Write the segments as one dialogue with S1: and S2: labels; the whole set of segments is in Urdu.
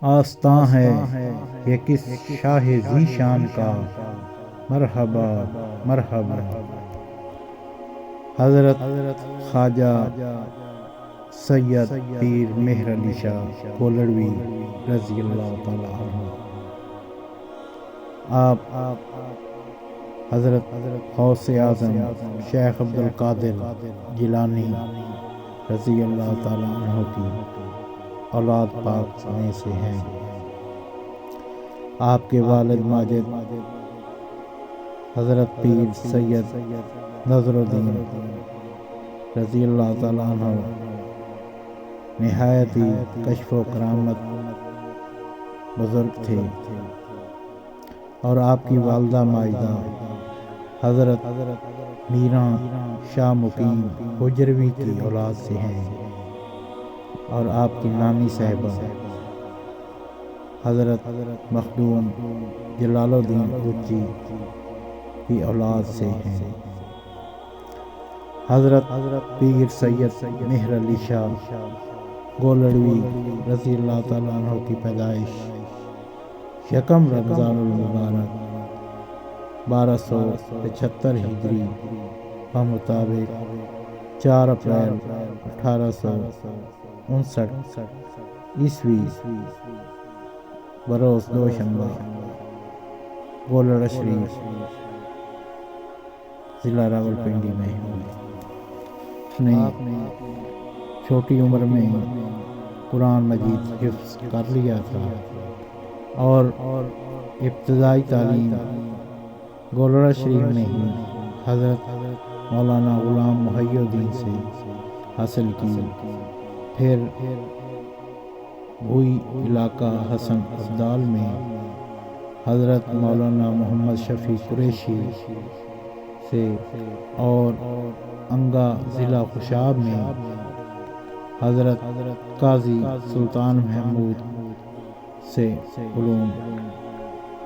S1: آستاں ہے یہ کس شاہ ذی شان کا، مرحبا مرحبا۔ حضرت خواجہ سید پیر مہر علی شاہ کولڑوی رضی اللہ تعالی عنہ۔ آپ حضرت غوث اعظم شیخ عبد القادر جیلانی رضی اللہ تعالی عنہ کی اولاد پاک میں سے ہیں۔ آپ کے والد ماجد حضرت پیر سید نظر الدین رضی اللہ تعالی عنہ نہایت ہی کشف و کرامت بزرگ تھے، اور آپ کی والدہ ماجدہ حضرت میراں شاہ مقیم حجروی کی اولاد سے ہیں، اور آپ کی نانی صاحبہ حضرت مخدوم جلال الدین بچی کی اولاد سے ہیں۔ حضرت پیر سید مہر علی شاہ گولڑوی رضی اللہ تعالیٰ عنہ کی پیدائش یکم رمضان المبارک 1275 ہجری بمطابق 4 اپریل 1859 عیسوی بروز دوشنبہ گولڑا شریف ضلع راولپنڈی میں ہوئی۔ آپ نے چھوٹی عمر میں قرآن مجید حفظ کر لیا تھا، اور ابتدائی تعلیم گولڑا شریف میں ہی حضرت مولانا غلام محی الدین سے حاصل کی۔ پھر بھوئی علاقہ حسن ابدال میں حضرت مولانا محمد شفیع قریشی سے، اور انگا ضلع خوشاب میں حضرت قاضی سلطان محمود سے علوم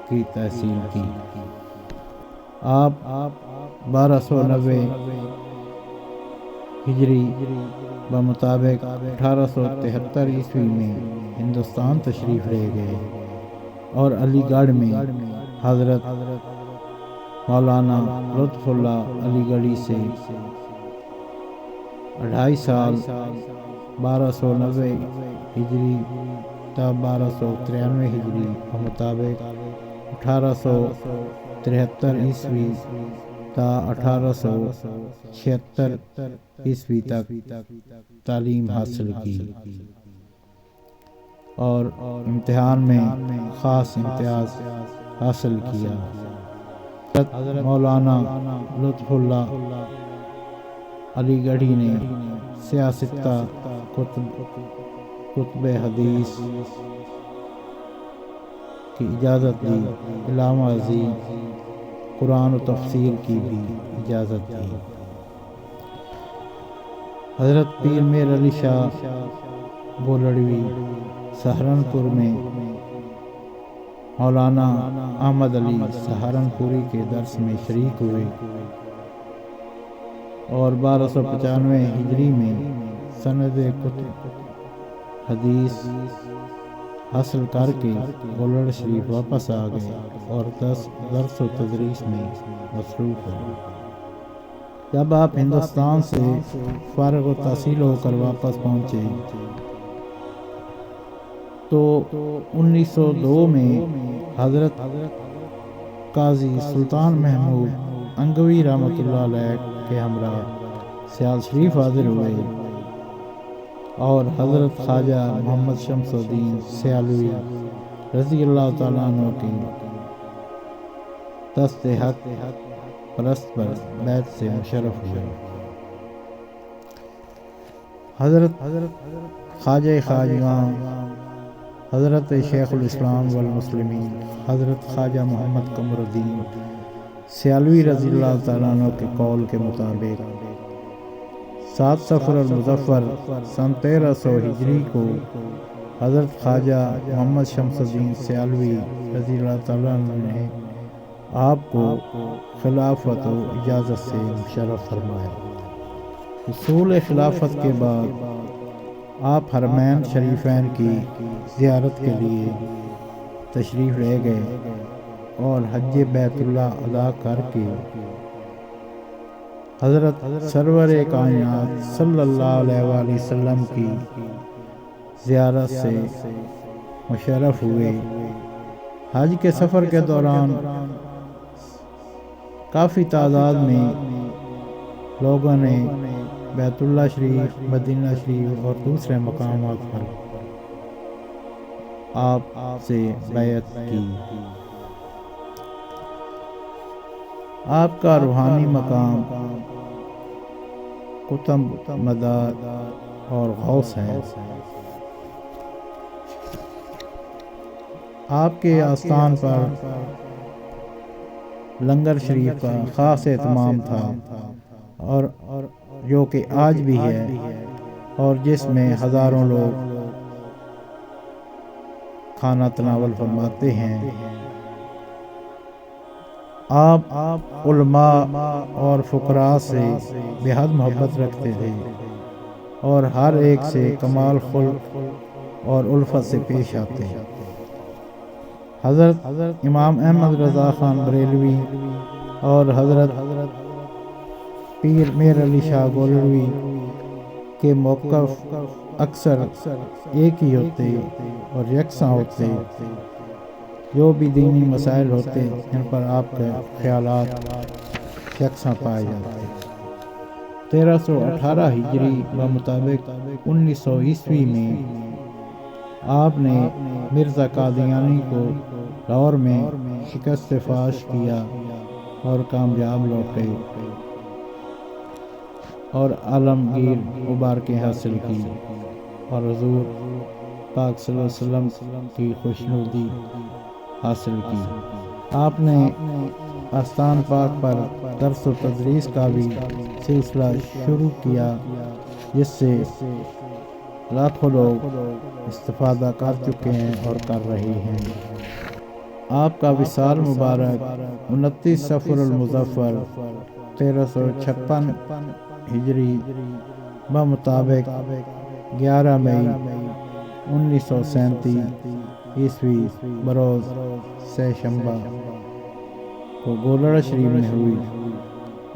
S1: کی تحصیل کی۔ آپ 1290 ہجری بمطابق 1873 عیسوی میں ہندوستان تشریف لے گئے، اور علی گڑھ میں حضرت مولانا لطف اللہ علی گڑھی سے 2.5 سال 1290 ہجری تا 1293 ہجری بمطابق 1873 عیسوی تا 1876 عیسوی تک تعلیم حاصل کی، اور امتحان میں خاص امتیاز حاصل کیا۔ حضرت مولانا لطف اللہ علی گڑھی نے سیاستہ کتب حدیث کی اجازت دی، علامہ عظیم قرآن و تفسیر کی بھی اجازت دی۔ حضرت پیر مہر علی شاہ گولڑوی سہارنپور میں مولانا احمد علی سہارنپوری کے درس میں شریک ہوئے، اور 1295 ہجری میں سند کتب حدیث حاصل کر کے گولڑا شریف واپس آ گئے، اور درس و تدریس میں مصروف ہوئے۔ جب آپ ہندوستان سے فارغ التحصیل ہو کر واپس پہنچے تو 1902 میں حضرت قاضی سلطان محمود انگوی رحمۃ اللہ علیہ کے ہمراہ سیال شریف حاضر ہوئے، اور حضرت خواجہ محمد شمس الدین سیالوی رضی اللہ تعالیٰ عنہ کی دست حق پرست پر بیعت سے مشرف ہوئے۔ حضرت خواجہ خواجگاں حضرت شیخ الاسلام والمسلمین حضرت خواجہ محمد قمر الدین سیالوی رضی اللہ تعالیٰ عنہ کے قول کے مطابق 7 صفر المظفر سن 1300 ہجری کو حضرت خواجہ محمد شمس الدین سیالوی رضی اللہ تعالیٰ عنہ نے آپ کو خلافت و اجازت سے مشرف فرمایا۔ حصول خلافت کے بعد آپ حرمین شریفین کی زیارت کے لیے تشریف لے گئے اور حج بیت اللہ ادا کر کے حضرت سرور کائنات صلی اللہ علیہ وآلہ وسلم کی زیارت سے مشرف ہوئے۔ حج کے سفر کے دوران کافی تعداد میں لوگوں نے بیت اللہ شریف، مدینہ شریف اور دوسرے مقامات پر آپ سے بیعت کی۔ آپ کا روحانی مقام قطب مدار اور غوث ہے۔ آپ کے آستان پر لنگر شریف کا خاص اہتمام تھا اور جو کہ آج بھی ہے، اور جس میں ہزاروں لوگ کھانا تناول فرماتے ہیں۔ آپ علماء اور فقراء سے بے حد محبت رکھتے تھے اور ہر ایک سے کمال خلق اور الفت سے پیش آتے۔ حضرت امام احمد رضا خان بریلوی اور حضرت پیر میر علی شاہ گولروی کے موقف اکثر ایک ہی ہوتے اور یکساں ہوتے۔ جو بھی دینی مسائل ہوتے ان پر آپ کے خیالات یکساں پائے جاتے۔ 1318 ہجری بمطابق 1900 عیسوی میں آپ نے مرزا قادیانی کو لاہور میں شکست فاش کیا اور کامیاب لوٹے اور عالمگیر مبارکیں حاصل کی اور حضور پاک صلی اللہ علیہ وسلم کی خوشنودی حاصل کی۔ آپ نے آستان پاک پر درس و تدریس کا بھی سلسلہ شروع کیا، جس سے لاکھوں لوگ استفادہ کر چکے ہیں اور کر رہے ہیں۔ آپ کا وصال مبارک 29 صفر المظفر 1356 ہجری بمطابق 11 مئی 1937 عیسوی بروز سہ شنبہ کو گولڑا شریف میں ہوئی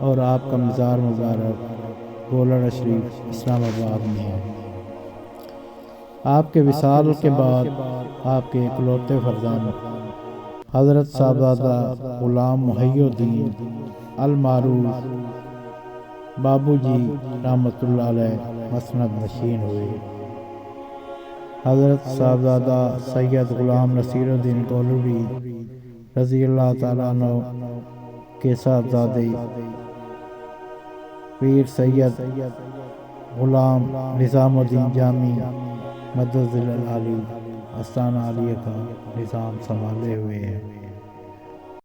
S1: اور آپ کا مزار مبارک گولڑا شریف اسلام آباد میں ہے۔ آپ کے وصال کے بعد آپ کے اکلوتے فرزند حضرت صاحبزادہ غلام محی الدین المعروف بابو جی رحمۃ اللہ علیہ مسند نشین ہوئے۔ حضرت صاحبزادہ سید غلام نصیر الدین گولوی رضی اللہ تعالیٰ عنہ کے صاحبزادے پیر سید غلام نظام الدین جامی مدد العالی آستانہ عالیہ کا نظام سنبھالے ہوئے ہیں۔